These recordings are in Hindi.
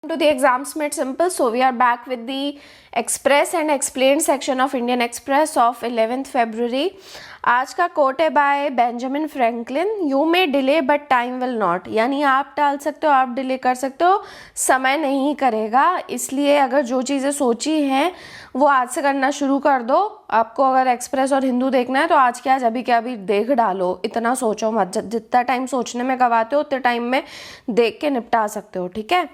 To the exams made simple. So we are back with the express and explained section of Indian Express of 11th February. आज का कोट है bye Benjamin Franklin, you may delay but time will not, यानी आप टाल सकते हो, आप डिले कर सकते हो, समय नहीं करेगा। इसलिए अगर जो चीज़ें सोची हैं वो आज से करना शुरू कर दो। आपको अगर एक्सप्रेस और हिंदू देखना है तो आज के आज अभी के अभी देख डालो, इतना सोचो मत। जितना टाइम सोचने में गवाते हो उतने टाइम में देख के निपटा सकते हो, ठीक है।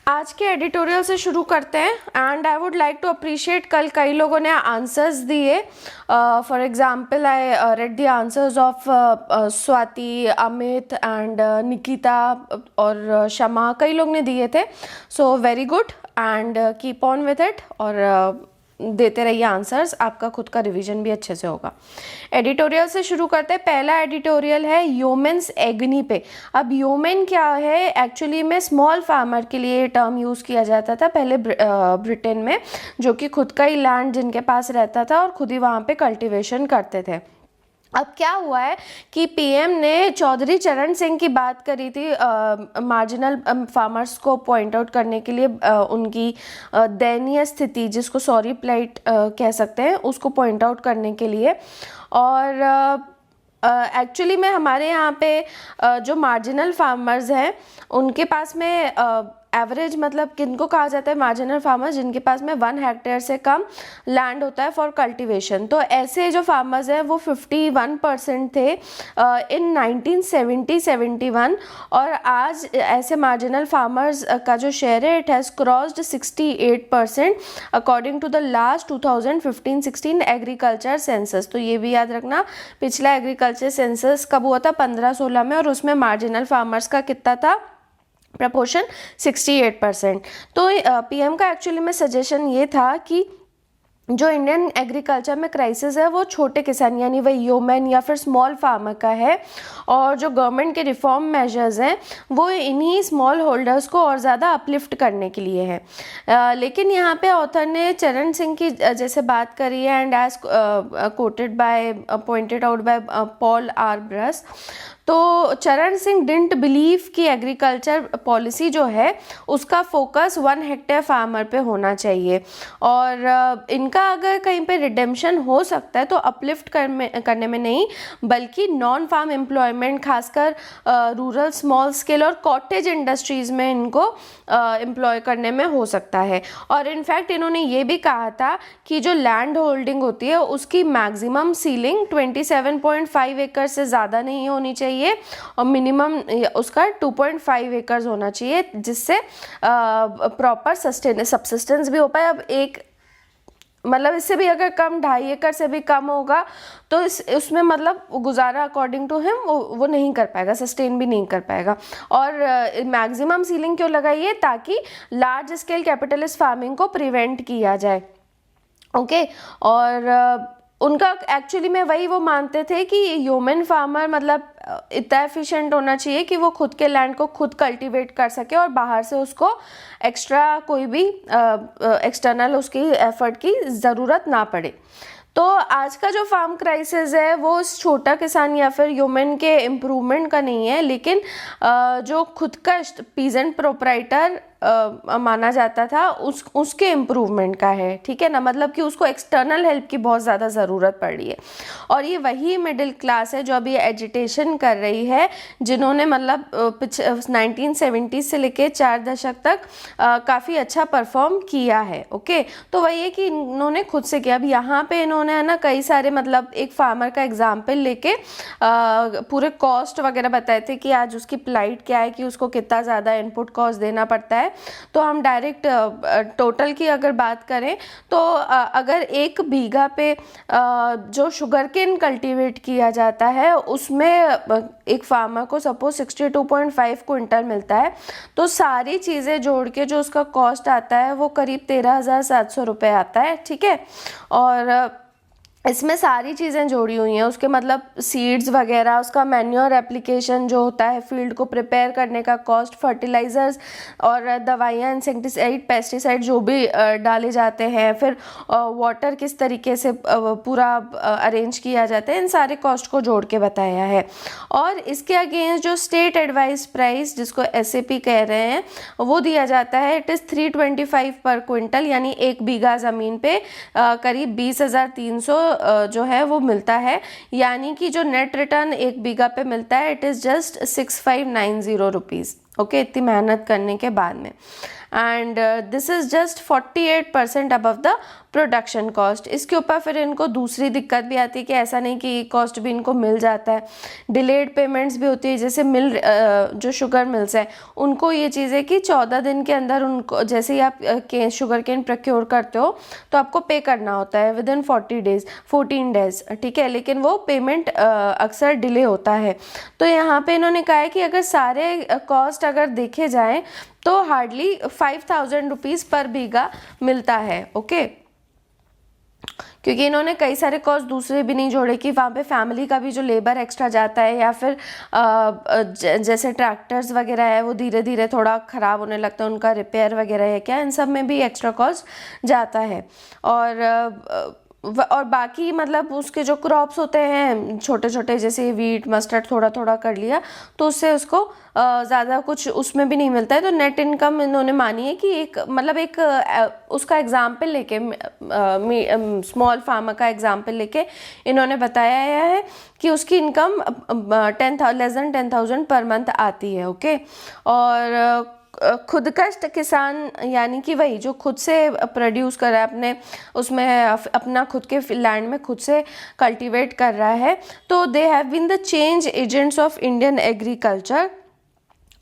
आज के एडिटोरियल से शुरू करते हैं। And I would like to appreciate, कल कई लोगों ने आंसर्स दिए। For example I read the answers of Swati, Amit and Nikita और शमा, कई लोग ने दिए थे। So very good and keep on with it और देते रहिए आंसर्स, आपका खुद का रिवीजन भी अच्छे से होगा। एडिटोरियल से शुरू करते हैं। पहला एडिटोरियल है ह्यूमन्स एग्नी पे। अब ह्यूमन क्या है, एक्चुअली में स्मॉल फार्मर के लिए ये टर्म यूज़ किया जाता था पहले ब्रिटेन में, जो कि खुद का ही लैंड जिनके पास रहता था और खुद ही वहाँ पे कल्टीवेशन करते थे। अब क्या हुआ है कि पीएम ने चौधरी चरण सिंह की बात करी थी मार्जिनल फार्मर्स को पॉइंट आउट करने के लिए, उनकी दयनीय स्थिति, जिसको सॉरी प्लाइट कह सकते हैं, उसको पॉइंट आउट करने के लिए। और एक्चुअली में हमारे यहाँ पे जो मार्जिनल फार्मर्स हैं उनके पास में एवरेज, मतलब किनको कहा जाता है मार्जिनल फार्मर्स, जिनके पास में 1 हेक्टेयर से कम लैंड होता है फॉर कल्टीवेशन। तो ऐसे जो फार्मर्स हैं वो 51% थे इन 1970-71, और आज ऐसे मार्जिनल फार्मर्स का जो शेयर है it has crossed 68% according to the last 2015-16 agriculture census. तो ये भी याद रखना, पिछला एग्रीकल्चर सेंसस कब हुआ था, 15-16 में, और उसमें मार्जिनल फार्मर्स का कितना था प्रपोर्शन, 68%। तो पीएम का एक्चुअली में सजेशन ये था कि जो इंडियन एग्रीकल्चर में क्राइसिस है वो छोटे किसान यानी वही ह्यूमन या फिर स्मॉल फार्मर का है, और जो गवर्नमेंट के रिफॉर्म मेजर्स हैं वो इन्हीं स्मॉल होल्डर्स को और ज़्यादा अपलिफ्ट करने के लिए है। लेकिन यहाँ पे ऑथर ने चरण सिंह की जैसे बात करी है, and as quoted by pointed out by Paul R Brass, तो चरण सिंह डिडंट बिलीव कि एग्रीकल्चर पॉलिसी जो है उसका फोकस 1 हेक्टेयर फार्मर पे होना चाहिए, और इनका अगर कहीं पे रिडेम्पशन हो सकता है तो अपलिफ्ट करने में नहीं, बल्कि नॉन फार्म एम्प्लॉयमेंट, खासकर रूरल स्मॉल स्केल और कॉटेज इंडस्ट्रीज़ में इनको एम्प्लॉय करने में हो सकता है। और इनफैक्ट इन्होंने ये भी कहा था कि जो लैंड होल्डिंग होती है उसकी मैक्सिमम सीलिंग 27.5 एकड़ से ज़्यादा नहीं होनी चाहिए, और मिनिमम उसका 2.5 एकर्स होना चाहिए, जिससे प्रॉपर सब्सिस्टेंस भी हो पाए। अब एक मतलब इससे भी अगर कम 2.5 एकड़ से भी कम होगा तो उसमें मतलब गुजारा अकॉर्डिंग टू हिम वो नहीं कर पाएगा, सस्टेन भी नहीं कर पाएगा। और मैक्सिमम सीलिंग क्यों लगाई है, ताकि लार्ज स्केल कैपिटलिस्ट फार्मिंग को प्रिवेंट किया जाए। ओके, और उनका एक्चुअली में वही वो मानते थे कि ह्यूमन फार्मर मतलब इतना एफिशिएंट होना चाहिए कि वो खुद के लैंड को खुद कल्टीवेट कर सके और बाहर से उसको एक्स्ट्रा कोई भी एक्सटर्नल उसकी एफर्ट की ज़रूरत ना पड़े। तो आज का जो फार्म क्राइसिस है वो छोटा किसान या फिर ह्यूमन के इम्प्रूवमेंट का नहीं है, लेकिन जो खुद का पीजेंट प्रोप्राइटर माना जाता था उसके इम्प्रूवमेंट का है, ठीक है ना। मतलब कि उसको एक्सटर्नल हेल्प की बहुत ज़्यादा ज़रूरत पड़ रही है, और ये वही मिडिल क्लास है जो अभी एजिटेशन कर रही है, जिन्होंने मतलब 1970 से लेके 4 दशक तक काफ़ी अच्छा परफॉर्म किया है। ओके, तो वही है कि इन्होंने खुद से किया। अब यहाँ पे इन्होंने है ना कई सारे मतलब एक फार्मर का एग्जाम्पल लेके पूरे कॉस्ट वगैरह बताए थे कि आज उसकी प्लाइट क्या है, कि उसको कितना ज़्यादा इनपुट कॉस्ट देना पड़ता है। तो हम डायरेक्ट टोटल की अगर बात करें तो अगर 1 बीघा पे जो शुगर केन कल्टीवेट किया जाता है उसमें एक फार्मर को सपोज 62.5 क्विंटल मिलता है, तो सारी चीज़ें जोड़ के जो उसका कॉस्ट आता है वो करीब 13,700 रुपये आता है, ठीक है। और इसमें सारी चीज़ें जोड़ी हुई हैं, उसके मतलब सीड्स वगैरह, उसका मैन्योर एप्लीकेशन जो होता है, फील्ड को प्रिपेयर करने का कॉस्ट, फर्टिलाइज़र्स और दवाइयाँ, इंसेक्टिसाइड, पेस्टिसाइड जो भी डाले जाते हैं, फिर वाटर किस तरीके से पूरा अरेंज किया जाता है, इन सारे कॉस्ट को जोड़ के बताया है। और इसके अगेंस्ट जो स्टेट एडवाइस प्राइस जिसको SAP कह रहे हैं वो दिया जाता है, इट इज़ 325 पर क्विंटल, यानी 1 बीघा ज़मीन पे करीब 20,300 जो है वो मिलता है, यानी कि जो नेट रिटर्न 1 बीघा पे मिलता है it is just 6590 rupees. Okay, इतनी मेहनत करने के बाद में। And this is just 48% above the production cost. इसके ऊपर फिर इनको दूसरी दिक्कत भी आती है कि ऐसा नहीं कि कॉस्ट भी इनको मिल जाता है, डिलेड पेमेंट्स भी होती है। जैसे जो शुगर मिल्स है उनको ये चीज़ है कि 14 दिन के अंदर उनको, जैसे ही आप शुगर केन प्रोक्योर करते हो तो आपको पे करना होता है विद इन 14 डेज, ठीक है, लेकिन वो पेमेंट अक्सर डिले होता है। तो यहाँ पे इन्होंने कहा है कि अगर सारे कॉस्ट अगर देखे जाएँ तो हार्डली 5,000 रुपीज़ पर बीघा मिलता है। ओके, क्योंकि इन्होंने कई सारे कॉस्ट दूसरे भी नहीं जोड़े कि वहाँ पे फैमिली का भी जो लेबर एक्स्ट्रा जाता है, या फिर जैसे ट्रैक्टर्स वगैरह है वो धीरे धीरे थोड़ा ख़राब होने लगता है, उनका रिपेयर वगैरह है क्या, इन सब में भी एक्स्ट्रा कॉस्ट जाता है। और बाकी मतलब उसके जो क्रॉप्स होते हैं छोटे छोटे, जैसे वीट मस्टर्ड थोड़ा थोड़ा कर लिया तो उससे उसको ज़्यादा कुछ उसमें भी नहीं मिलता है। तो नेट इनकम इन्होंने मानी है कि एक मतलब एक उसका एग्जाम्पल लेके, स्मॉल फार्मर का एग्जाम्पल लेके इन्होंने बताया है कि उसकी income less than 10,000 per month आती है। ओके, और खुदकश किसान यानी कि वही जो खुद से प्रोड्यूस कर रहा है, अपने उसमें अपना खुद के लैंड में खुद से कल्टीवेट कर रहा है, तो they have been the change agents of Indian agriculture.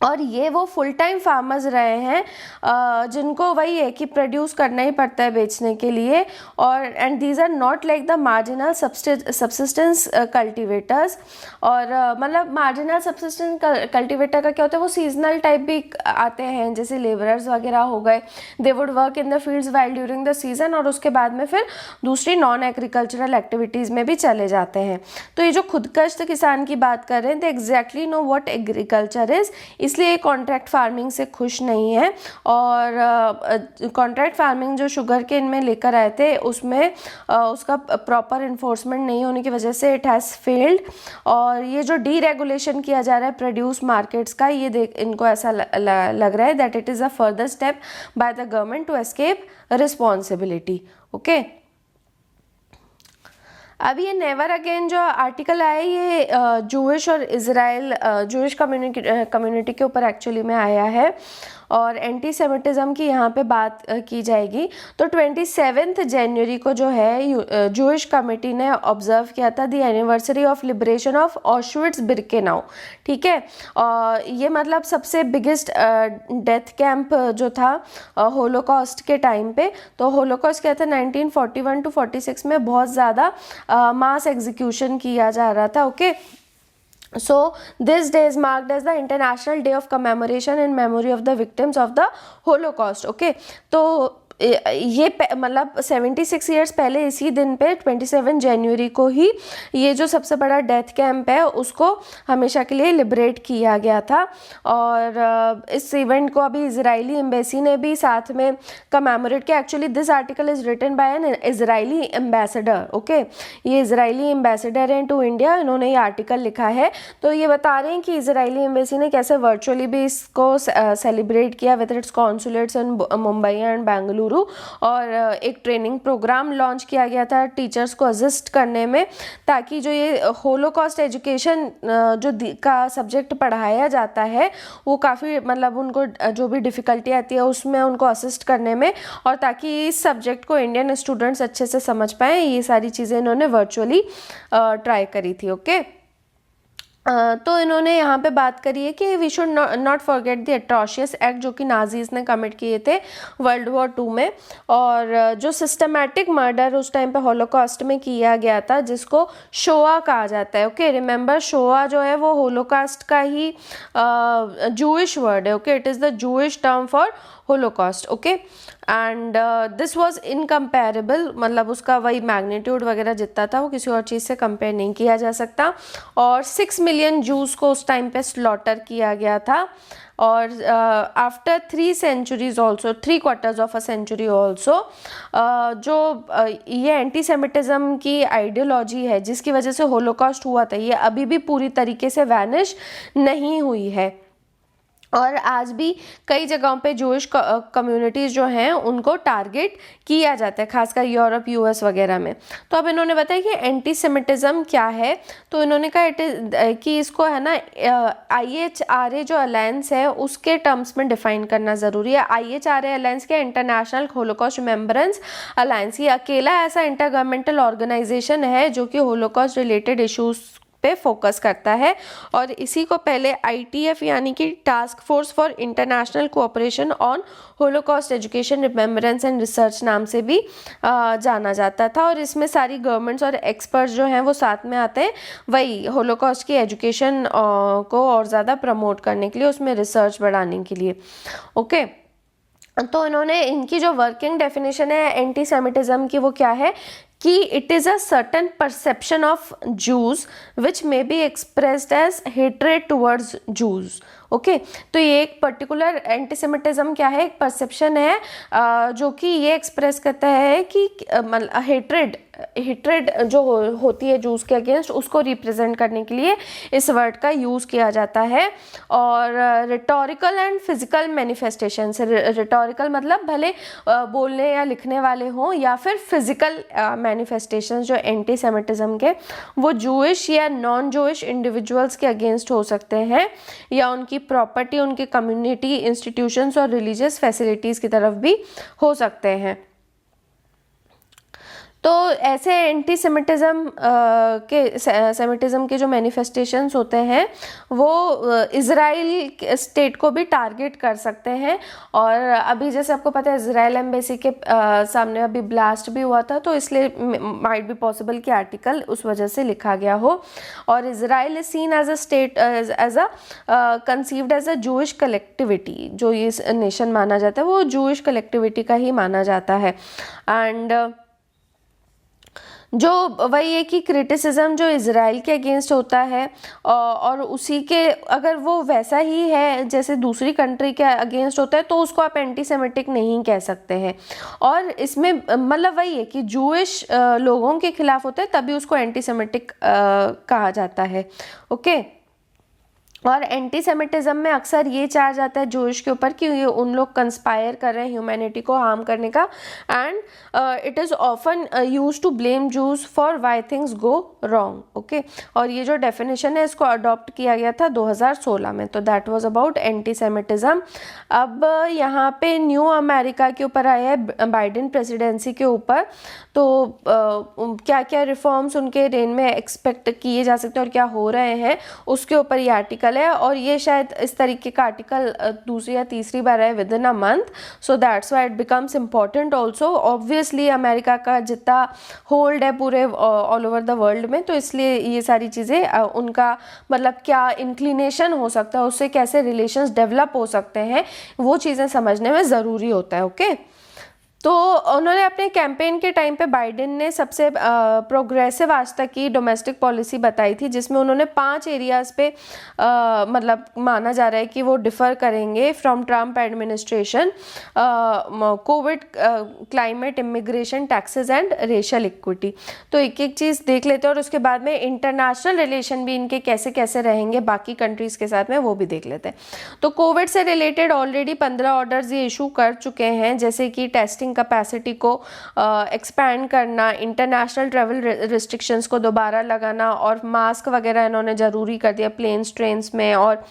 और ये वो फुल टाइम फार्मर्स रहे हैं जिनको वही है कि प्रोड्यूस करना ही पड़ता है बेचने के लिए। और and these are not like the marginal subsistence cultivators. और मतलब मार्जिनल सब्सिस्टेंस कल्टिवेटर का क्या होता है, वो सीजनल टाइप भी आते हैं, जैसे लेबरर्स वगैरह हो गए, they would work in the fields while during the season, और उसके बाद में फिर दूसरी नॉन एग्रीकल्चरल एक्टिविटीज़ में भी चले जाते हैं। तो ये जो खुदकश किसान की बात कर रहे हैं, दे exactly know what agriculture is, इसलिए कॉन्ट्रैक्ट फार्मिंग से खुश नहीं है। और कॉन्ट्रैक्ट फार्मिंग जो शुगर केन में लेकर आए थे उसमें उसका प्रॉपर इन्फोर्समेंट नहीं होने की वजह से इट हैज़ फेल्ड। और ये जो डीरेगुलेशन किया जा रहा है प्रोड्यूस मार्केट्स का, ये देख इनको ऐसा लग रहा है that it is a further step by the government to escape responsibility. Okay, अब ये नेवर अगेन जो आर्टिकल आया ये जूइश और इज़राइल जूइश कम्युनिटी के ऊपर एक्चुअली में आया है, और एंटी सेमिटिज़म की यहाँ पे बात की जाएगी। तो 27 जनवरी को जो है जूइश कमेटी ने ऑब्जर्व किया था the anniversary of liberation of Auschwitz Birkenau, ठीक है। ये मतलब सबसे बिगेस्ट डेथ कैंप जो था होलोकॉस्ट के टाइम पे। तो होलोकॉस्ट क्या था, 1941 to 46 में बहुत ज़्यादा मास एग्जीक्यूशन किया जा रहा था। Okay, so this day is marked as the International Day of Commemoration in memory of the victims of the Holocaust. Okay, तो ये मतलब 76 ईयर्स पहले इसी दिन पे 27 जनवरी को ही ये जो सबसे बड़ा डेथ कैंप है उसको हमेशा के लिए लिबरेट किया गया था। और इस इवेंट को अभी इजरायली एम्बेसी ने भी साथ में कमेमोरेट किया। Actually this article is written by an Israeli ambassador. Okay, ये इजरायली एम्बेसडर हैं टू इंडिया, इन्होंने ये आर्टिकल लिखा है। तो ये बता रहे हैं कि इजरायली एम्बेसी ने कैसे वर्चुअली भी इसको सेलिब्रेट किया with its consulates in Mumbai and Bengaluru. और एक ट्रेनिंग प्रोग्राम लॉन्च किया गया था टीचर्स को असिस्ट करने में, ताकि जो ये होलोकॉस्ट एजुकेशन जो का सब्जेक्ट पढ़ाया जाता है वो काफ़ी मतलब उनको जो भी डिफ़िकल्टी आती है उसमें उनको असिस्ट करने में, और ताकि इस सब्जेक्ट को इंडियन स्टूडेंट्स अच्छे से समझ पाएँ, ये सारी चीज़ें इन्होंने वर्चुअली ट्राई करी थी। ओके, तो इन्होंने यहाँ पे बात करी है कि we should not forget the atrocious act जो कि नाजीज ने कमिट किए थे वर्ल्ड वॉर 2 में, और जो सिस्टमैटिक मर्डर उस टाइम पे होलोकॉस्ट में किया गया था जिसको शोआ कहा जाता है। ओके, रिमेंबर शोआ जो है वो होलोकॉस्ट का ही जूइश वर्ड है। Okay, it is the Jewish term for Holocaust. Okay, and this was incomparable, मतलब उसका वही मैग्नीट्यूड वगैरह जितना था वो किसी और चीज़ से कंपेयर नहीं किया जा सकता। और 6 मिलियन जूस को उस टाइम पे स्लॉटर किया गया था। और after 3 centuries also, 3/4 of a century also, जो ये एंटीसेमिटिज्म की आइडियोलॉजी है जिसकी वजह से होलोकॉस्ट हुआ था, ये अभी भी पूरी तरीके से वैनिश नहीं हुई है। और आज भी कई जगहों पे जूइश कम्युनिटीज़ जो हैं उनको टारगेट किया जाता है, खासकर यूरोप, यूएस वगैरह में। तो अब इन्होंने बताया कि एंटीसेमिटिज्म क्या है। तो इन्होंने कहा कि इसको है ना IHRA जो अलायंस है उसके टर्म्स में डिफाइन करना ज़रूरी है। IHRA अलायंस क्या, इंटरनेशनल होलोकॉस्ट रिमेम्बरेंस अलायंस, ये अकेला ऐसा इंटरगवर्नमेंटल ऑर्गेनाइजेशन है जो कि होलोकॉस्ट रिलेटेड इशूज़ पे फोकस करता है। और इसी को पहले ITF यानी कि task force for international cooperation on Holocaust education, remembrance and research नाम से भी जाना जाता था। और इसमें सारी गवर्नमेंट्स और एक्सपर्ट्स जो हैं वो साथ में आते हैं, वही होलोकॉस्ट की एजुकेशन को और ज़्यादा प्रमोट करने के लिए, उसमें रिसर्च बढ़ाने के लिए। ओके, तो इन्होंने इनकी जो वर्किंग डेफिनेशन है एंटीसेमिटिज्म की वो क्या है कि it is a certain perception of Jews which may be expressed as hatred towards Jews. Okay, तो ये एक पर्टिकुलर एंटीसेमिटिज्म क्या है, एक परसेप्शन है जो कि ये एक्सप्रेस करता है कि हेट्रेड जो होती है जूस के अगेंस्ट, उसको रिप्रेजेंट करने के लिए इस वर्ड का यूज़ किया जाता है। और rhetorical and physical manifestation, rhetorical मतलब भले बोलने या लिखने वाले हों, या फिर फिजिकल मैनिफेस्टेशन जो एंटीसेमिटिज्म के, वो जूइश या नॉन जूइश इंडिविजुअल्स के अगेंस्ट हो सकते हैं, या उनकी प्रॉपर्टी, उनके कम्युनिटी, इंस्टीट्यूशंस और रिलीजियस फैसिलिटीज़ की तरफ भी हो सकते हैं। तो ऐसे एंटीसेमिटिज्म के जो मैनिफेस्टेशंस होते हैं वो इज़राइल स्टेट को भी टारगेट कर सकते हैं। और अभी जैसे आपको पता है इज़राइल एम्बेसी के सामने अभी ब्लास्ट भी हुआ था, तो इसलिए माइट बी पॉसिबल कि आर्टिकल उस वजह से लिखा गया हो। और Israel is seen as a state, as a conceived as a Jewish collectivity, जो ये नेशन माना जाता है वो जूइश कलेक्टिविटी का ही माना जाता है। एंड जो वही है कि क्रिटिसिज्म जो इज़राइल के अगेंस्ट होता है और उसी के अगर वो वैसा ही है जैसे दूसरी कंट्री के अगेंस्ट होता है, तो उसको आप एंटीसेमिटिक नहीं कह सकते हैं। और इसमें मतलब वही है कि जूइश लोगों के खिलाफ होता है तभी उसको एंटीसेमिटिक कहा जाता है। ओके, और एंटीसेमिटिज्म में अक्सर ये चार्ज आता है जूइश के ऊपर कि ये उन लोग कंस्पायर कर रहे हैं ह्यूमैनिटी को हार्म करने का। And it is often use to blame Jews for why things go wrong. Okay, और ये जो डेफिनेशन है इसको अडॉप्ट किया गया था 2016 में। तो दैट वाज अबाउट एंटीसेमिटिज्म। अब यहाँ पे न्यू अमेरिका के ऊपर आया है बाइडेन प्रेसिडेंसी के ऊपर। तो क्या क्या रिफॉर्म्स उनके रेन में एक्सपेक्ट किए जा सकते हैं और क्या हो रहे हैं उसके ऊपर ये आर्टिकल है। और ये शायद इस तरीके का आर्टिकल दूसरी या तीसरी बार है with in a month, so that's why it becomes important also. Obviously America का जितना होल्ड है पूरे ऑल ओवर द वर्ल्ड में, तो इसलिए ये सारी चीज़ें उनका मतलब क्या इंक्लिनेशन हो सकता है, उससे कैसे रिलेशंस डेवलप हो सकते हैं, वो चीज़ें समझने में ज़रूरी होता है। ओके, तो उन्होंने अपने कैंपेन के टाइम पे बाइडेन ने सबसे प्रोग्रेसिव आज तक की डोमेस्टिक पॉलिसी बताई थी, जिसमें उन्होंने 5 एरियाज़ पे मतलब माना जा रहा है कि वो डिफ़र करेंगे from Trump administration: Covid, climate, immigration, taxes and racial equity. तो एक एक चीज़ देख लेते हैं और उसके बाद में इंटरनेशनल रिलेशन भी इनके कैसे कैसे रहेंगे बाकी कंट्रीज़ के साथ में, वो भी देख लेते हैं। तो कोविड से रिलेटेड ऑलरेडी 15 ऑर्डर्स ये इशू कर चुके हैं, जैसे कि टेस्टिंग कैपेसिटी को एक्सपैंड करना, इंटरनेशनल ट्रैवल रिस्ट्रिक्शंस को दोबारा लगाना, और मास्क वगैरह इन्होंने ज़रूरी कर दिया प्लेन्स, ट्रेन्स में और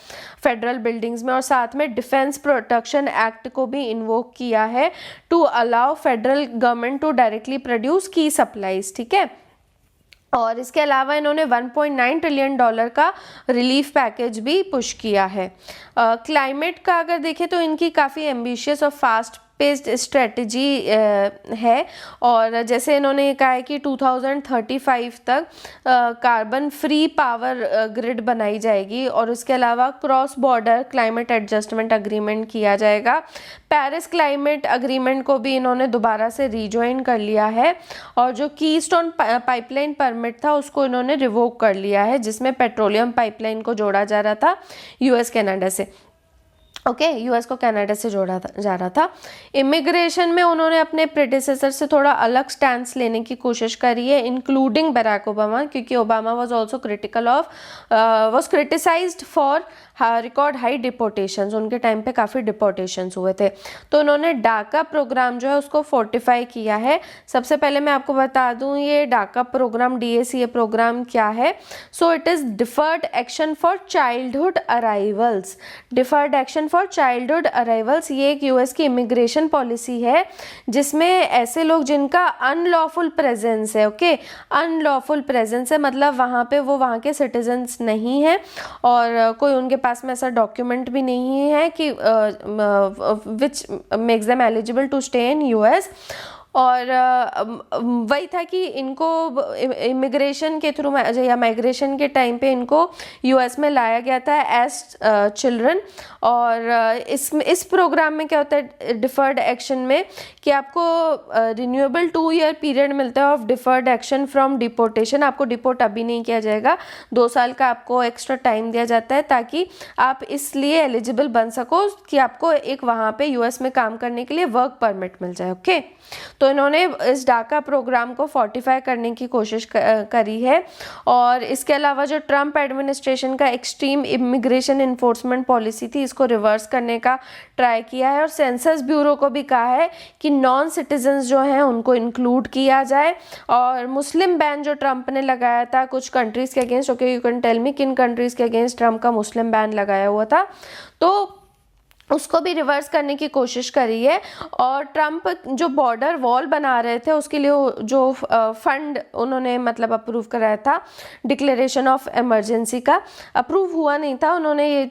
फेडरल बिल्डिंग्स में। और साथ में डिफेंस प्रोटेक्शन एक्ट को भी इन्वोक किया है to allow federal government to directly produce की सप्लाईज। ठीक है, और इसके अलावा इन्होंने 1.9 ट्रिलियन डॉलर का रिलीफ पैकेज भी पुश किया है। क्लाइमेट का अगर देखें तो इनकी काफ़ी एम्बिशियस और फास्ट पेस्ड स्ट्रेटजी है, और जैसे इन्होंने कहा है कि 2035 तक कार्बन फ्री पावर ग्रिड बनाई जाएगी, और उसके अलावा cross border climate adjustment agreement किया जाएगा। पेरिस क्लाइमेट अग्रीमेंट को भी इन्होंने दोबारा से रीजॉइन कर लिया है, और जो कीस्टोन पाइपलाइन परमिट था उसको इन्होंने रिवोक कर लिया है, जिसमें पेट्रोलियम पाइपलाइन को जोड़ा जा रहा था यूएस कनाडा से। यूएस को कनाडा से जोड़ा जा रहा था। इमिग्रेशन में उन्होंने अपने प्रेडिसेसर से थोड़ा अलग स्टैंस लेने की कोशिश करी है, इंक्लूडिंग बराक ओबामा, क्योंकि Obama was also was criticised for record high deportations. उनके टाइम पे काफ़ी डिपोर्टेशंस हुए थे, तो उन्होंने डाका प्रोग्राम जो है उसको फोर्टिफाई किया है। सबसे पहले मैं आपको बता दूं ये डाका प्रोग्राम, DACA प्रोग्राम क्या है। So it is deferred action for childhood arrivals. Deferred action for childhood arrivals ये एक यूएस की इमिग्रेशन पॉलिसी है, जिसमें ऐसे लोग जिनका अनलॉफुल प्रेजेंस है, अनलॉफुल प्रेजेंस है मतलब वहाँ पे वो वहाँ के सिटीजन्स नहीं है, और कोई उनके पास में ऐसा डॉक्यूमेंट भी नहीं है कि which makes them eligible to stay in US. और वही था कि इनको इमिग्रेशन के थ्रू या माइग्रेशन के टाइम पे इनको यूएस में लाया गया था एज चिल्ड्रन। और इस प्रोग्राम में क्या होता है डिफर्ड एक्शन में, कि आपको रिन्यूएबल 2 ईयर पीरियड मिलता है of deferred action from deportation. आपको डिपोर्ट अभी नहीं किया जाएगा, 2 साल का आपको एक्स्ट्रा टाइम दिया जाता है, ताकि आप इसलिए एलिजिबल बन सको कि आपको एक वहाँ पे यूएस में काम करने के लिए वर्क परमिट मिल जाए। तो इन्होंने इस डाका प्रोग्राम को फोर्टिफाई करने की कोशिश करी है। और इसके अलावा जो ट्रम्प एडमिनिस्ट्रेशन का एक्सट्रीम इमिग्रेशन इन्फोर्समेंट पॉलिसी थी, इसको रिवर्स करने का ट्राई किया है, और सेंसस ब्यूरो को भी कहा है कि नॉन सिटीजन्स जो हैं उनको इंक्लूड किया जाए। और मुस्लिम बैन जो ट्रम्प ने लगाया था कुछ कंट्रीज़ के against, okay you can tell me किन कंट्रीज़ के अगेंस्ट ट्रम्प का मुस्लिम बैन लगाया हुआ था, तो उसको भी रिवर्स करने की कोशिश करी है। और ट्रम्प जो बॉर्डर वॉल बना रहे थे उसके लिए जो फंड उन्होंने मतलब अप्रूव कराया था, डिक्लेरेशन ऑफ इमरजेंसी का अप्रूव हुआ नहीं था, उन्होंने ये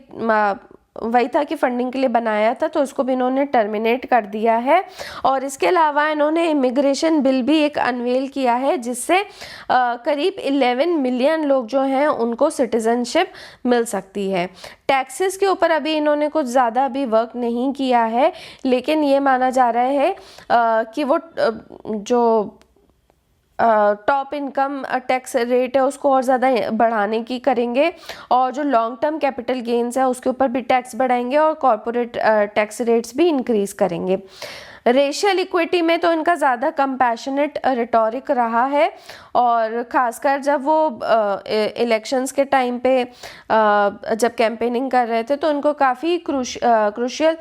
वही था कि फंडिंग के लिए बनाया था, तो उसको भी इन्होंने टर्मिनेट कर दिया है। और इसके अलावा इन्होंने इमिग्रेशन बिल भी एक अनवेल किया है, जिससे करीब 11 मिलियन लोग जो हैं उनको सिटीजनशिप मिल सकती है। टैक्सेस के ऊपर अभी इन्होंने कुछ ज़्यादा अभी वर्क नहीं किया है, लेकिन ये माना जा रहा है कि वो जो टॉप इनकम टैक्स रेट है उसको और ज़्यादा बढ़ाने की करेंगे, और जो लॉन्ग टर्म कैपिटल गेन्स है उसके ऊपर भी टैक्स बढ़ाएंगे, और कॉर्पोरेट टैक्स रेट्स भी इंक्रीज़ करेंगे। रेशियल इक्विटी में तो इनका ज़्यादा कंपैशनेट रिटोरिक रहा है, और ख़ासकर जब वो इलेक्शंस के टाइम पे जब कैंपेनिंग कर रहे थे तो इनको काफ़ी क्रूशियल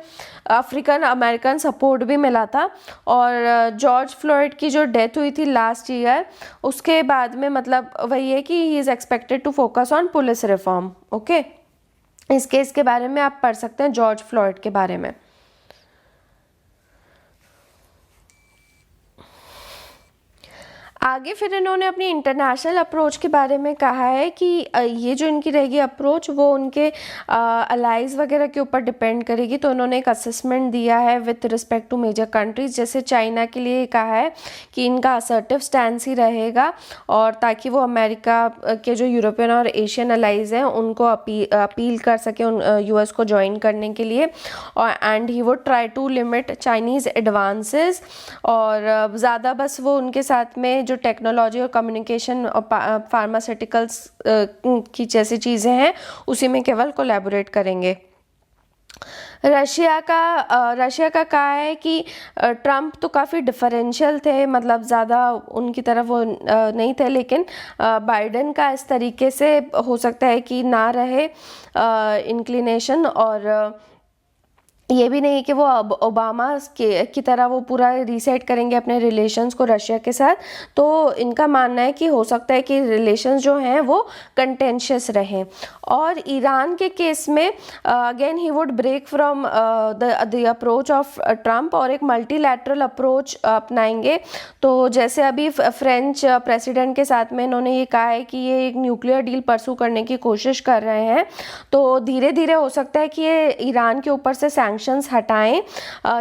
अफ्रीकन अमेरिकन सपोर्ट भी मिला था। और जॉर्ज फ्लॉयड की जो डेथ हुई थी लास्ट ईयर, उसके बाद में मतलब वही है कि he is expected to focus on police reform. इस केस के बारे में आप पढ़ सकते हैं जॉर्ज फ्लॉयड के बारे में। आगे फिर इन्होंने अपनी इंटरनेशनल अप्रोच के बारे में कहा है कि ये जो इनकी रहेगी अप्रोच वो उनके अलाइज वगैरह के ऊपर डिपेंड करेगी। तो इन्होंने एक असेसमेंट दिया है with respect to major countries, जैसे चाइना के लिए कहा है कि इनका असर्टिव स्टैंस ही रहेगा, और ताकि वो अमेरिका के जो यूरोपियन और एशियन अलाइज हैं उनको अपील कर सके यूएस को ज्वाइन करने के लिए। और and he would try to limit Chinese advances, और ज़्यादा बस वो उनके साथ में जो टेक्नोलॉजी और कम्युनिकेशन और फार्मास्यूटिकल्स की जैसी चीज़ें हैं उसी में केवल कोलैबोरेट करेंगे। रशिया का कहा है कि ट्रम्प तो काफ़ी डिफरेंशियल थे, मतलब ज़्यादा उनकी तरफ वो नहीं थे, लेकिन बाइडेन का इस तरीके से हो सकता है कि ना रहे इंक्लिनेशन, और ये भी नहीं कि वो अब ओबामा की तरह वो पूरा रीसेट करेंगे अपने रिलेशंस को रशिया के साथ। तो इनका मानना है कि हो सकता है कि रिलेशंस जो हैं वो कंटेंशियस रहें। और ईरान के केस में again he would break from the approach of Trump और एक मल्टीलैटरल अप्रोच अपनाएंगे। तो जैसे अभी फ्रेंच प्रेसिडेंट के साथ में इन्होंने ये कहा है कि ये एक न्यूक्लियर डील परसू करने की कोशिश कर रहे हैं, तो धीरे धीरे हो सकता है कि ये ईरान के ऊपर से सैंक्शंस हटाएं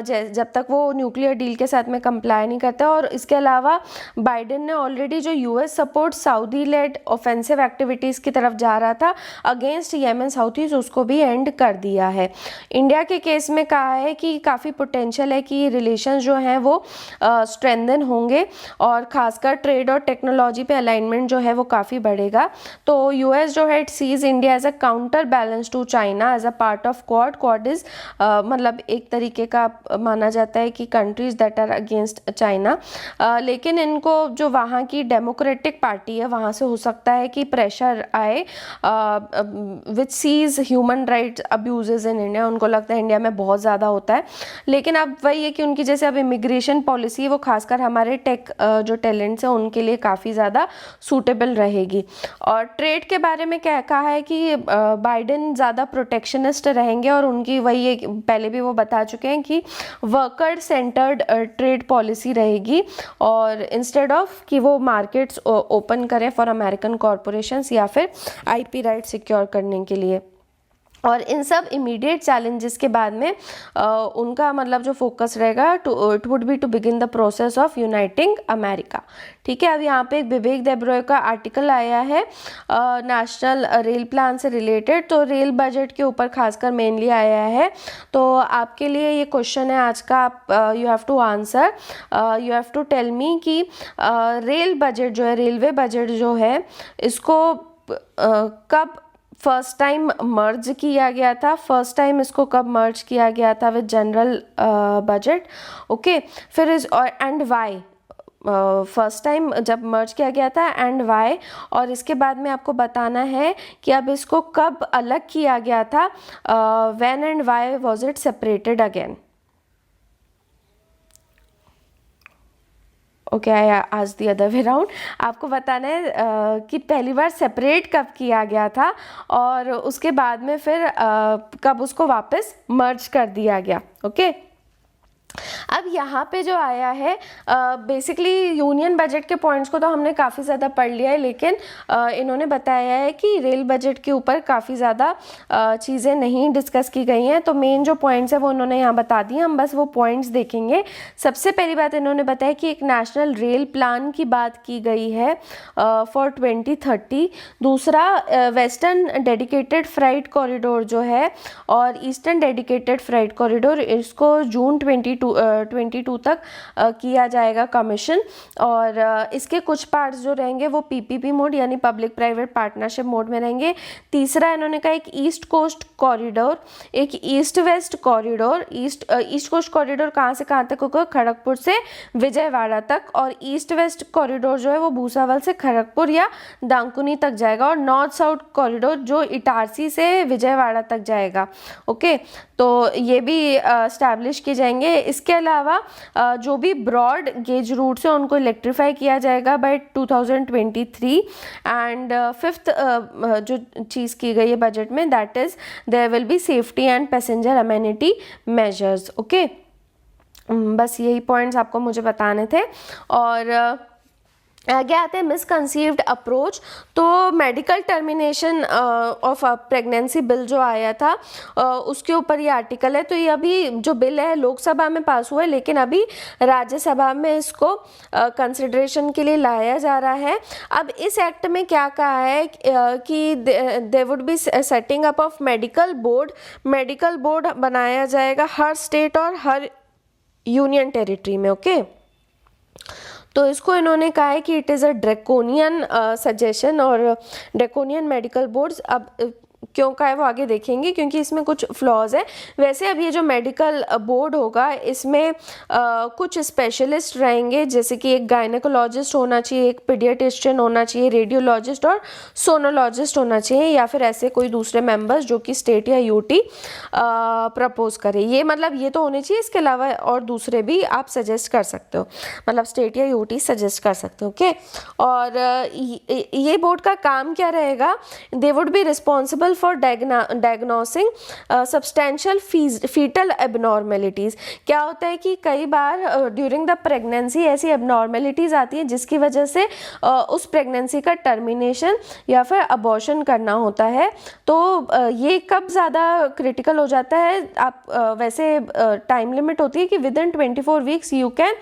जब तक वो न्यूक्लियर डील के साथ में कंप्लाई नहीं करते। और इसके अलावा बाइडेन ने ऑलरेडी जो US support Saudi led offensive activities की तरफ जा रहा था अगेंस्ट येमेन साउथीज, उसको भी एंड कर दिया है। इंडिया के केस में कहा है कि काफ़ी पोटेंशियल है कि रिलेशन जो हैं वो स्ट्रेंथन होंगे और खासकर ट्रेड और टेक्नोलॉजी पे अलाइनमेंट जो है वो काफ़ी बढ़ेगा। तो यूएस जो है it sees India as a counter balance to China as a part of Quad. Quad is मतलब एक तरीके का माना जाता है कि countries that are against China. लेकिन इनको जो वहाँ की डेमोक्रेटिक पार्टी है वहाँ से हो सकता है कि प्रेशर आए which sees human rights abuses in India. उनको लगता है इंडिया में बहुत ज़्यादा होता है, लेकिन अब वही है कि उनकी जैसे अब इमिग्रेशन पॉलिसी है वो खासकर हमारे टेक जो टैलेंट्स हैं उनके लिए काफ़ी ज़्यादा सूटेबल रहेगी। और ट्रेड के बारे में क्या कहा है कि बाइडेन ज़्यादा प्रोटेक्शनिस्ट रहेंगे और उनकी वही पहले भी वो बता चुके हैं कि वर्कर सेंटर्ड ट्रेड पॉलिसी रहेगी और इंस्टेड ऑफ कि वो मार्केट्स ओपन करें फॉर अमेरिकन कॉरपोरेशंस या फिर आईपी राइट सिक्योर करने के लिए। और इन सब इमीडिएट चैलेंजेस के बाद में उनका मतलब जो फोकस रहेगा it would be to begin the process of uniting America. ठीक है, अब यहाँ पे एक विवेक देब्रॉय का आर्टिकल आया है नेशनल रेल प्लान से रिलेटेड, तो रेल बजट के ऊपर खासकर मेनली आया है। तो आपके लिए ये क्वेश्चन है आज का, आप you have to answer, you have to tell me कि रेल बजट जो है, रेलवे बजट जो है, इसको कब फर्स्ट टाइम मर्ज किया गया था, फर्स्ट टाइम इसको कब मर्ज किया गया था विद जनरल बजट। ओके, फिर इज और एंड वाई, फर्स्ट टाइम जब मर्ज किया गया था एंड वाई, और इसके बाद में आपको बताना है कि अब इसको कब अलग किया गया था, when and why was it separated again. Okay, I आज दी अदर वे राउंड। आपको बताना है कि पहली बार सेपरेट कब किया गया था और उसके बाद में फिर कब उसको वापस मर्ज कर दिया गया। ओके, अब यहाँ पे जो आया है बेसिकली यूनियन बजट के पॉइंट्स को तो हमने काफ़ी ज़्यादा पढ़ लिया है, लेकिन इन्होंने बताया है कि रेल बजट के ऊपर काफ़ी ज़्यादा चीज़ें नहीं डिस्कस की गई हैं। तो मेन जो पॉइंट्स है वो उन्होंने यहाँ बता दिए, हम बस वो पॉइंट्स देखेंगे। सबसे पहली बात इन्होंने बताया कि एक नेशनल रेल प्लान की बात की गई है फॉर 2030। दूसरा वेस्टर्न डेडिकेटेड फ्राइट कॉरिडोर जो है और ईस्टर्न डेडिकेटेड फ्राइट कॉरिडोर, इसको जून 22 तक किया जाएगा कमीशन। और इसके कुछ पार्ट्स जो रहेंगे वो पीपीपी मोड यानी पब्लिक प्राइवेट पार्टनरशिप मोड में रहेंगे। तीसरा इन्होंने कहा एक ईस्ट कोस्ट कॉरिडोर, एक east west corridor. East coast corridor कहाँ से कहाँ तक होगा, खड़गपुर से विजयवाड़ा तक, और ईस्ट वेस्ट कॉरिडोर जो है वो भूसावल से खड़गपुर या दांकुनी तक जाएगा, और नॉर्थ साउथ कॉरिडोर जो इटारसी से विजयवाड़ा तक जाएगा। ओके, तो ये भी एस्टैब्लिश किए जाएंगे। इसके अलावा जो भी ब्रॉड गेज रूट्स हैं उनको इलेक्ट्रीफाई किया जाएगा बाय 2023। एंड फिफ्थ जो चीज़ की गई है बजट में, that is there will be safety and passenger amenity measures. Okay, बस यही पॉइंट्स आपको मुझे बताने थे। और आगे आते हैं मिसकंसीव्ड अप्रोच। तो medical termination of pregnancy bill जो आया था उसके ऊपर ये आर्टिकल है। तो ये अभी जो बिल है लोकसभा में पास हुआ है, लेकिन अभी राज्यसभा में इसको कंसिडरेशन के लिए लाया जा रहा है। अब इस एक्ट में क्या कहा है कि दे would be setting up of medical board. Medical board बनाया जाएगा हर स्टेट और हर यूनियन टेरिटरी में। ओके, तो इसको इन्होंने कहा है कि it is a draconian suggestion और ड्रैकोनियन मेडिकल बोर्ड्स। अब क्यों का है वो आगे देखेंगे, क्योंकि इसमें कुछ फ्लॉज है। वैसे अब ये जो मेडिकल बोर्ड होगा इसमें कुछ स्पेशलिस्ट रहेंगे, जैसे कि एक गायनेकोलॉजिस्ट होना चाहिए, एक पीडियाट्रिशियन होना चाहिए, रेडियोलॉजिस्ट और सोनोलॉजिस्ट होना चाहिए, या फिर ऐसे कोई दूसरे मेंबर्स जो कि स्टेट या यूटी प्रपोज करे। ये मतलब ये तो होने चाहिए, इसके अलावा और दूसरे भी आप सजेस्ट कर सकते हो, मतलब स्टेट या यूटी सजेस्ट कर सकते हो। ओके, और ये बोर्ड का काम क्या रहेगा? They would be responsible for diagnosing substantial fetal abnormalities. क्या होता है कि कई बार ड्यूरिंग द प्रेगनेंसी ऐसी एबनॉर्मेलिटीज़ आती हैं जिसकी वजह से उस प्रेगनेंसी का टर्मिनेशन या फिर अबॉर्शन करना होता है। तो ये कब ज़्यादा क्रिटिकल हो जाता है? आप वैसे टाइम लिमिट होती है कि with in 24 weeks you can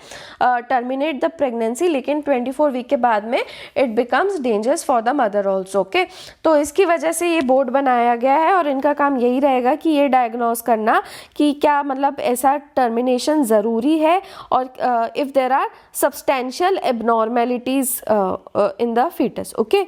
terminate the pregnancy, लेकिन 24 वीक के बाद में it becomes dangerous for the mother also. Okay, तो इसकी वजह से ये बोर्ड बनाया गया है और इनका काम यही रहेगा कि ये डायग्नोस करना कि क्या मतलब ऐसा टर्मिनेशन ज़रूरी है, और if there are substantial abnormalities in the fetus. Okay,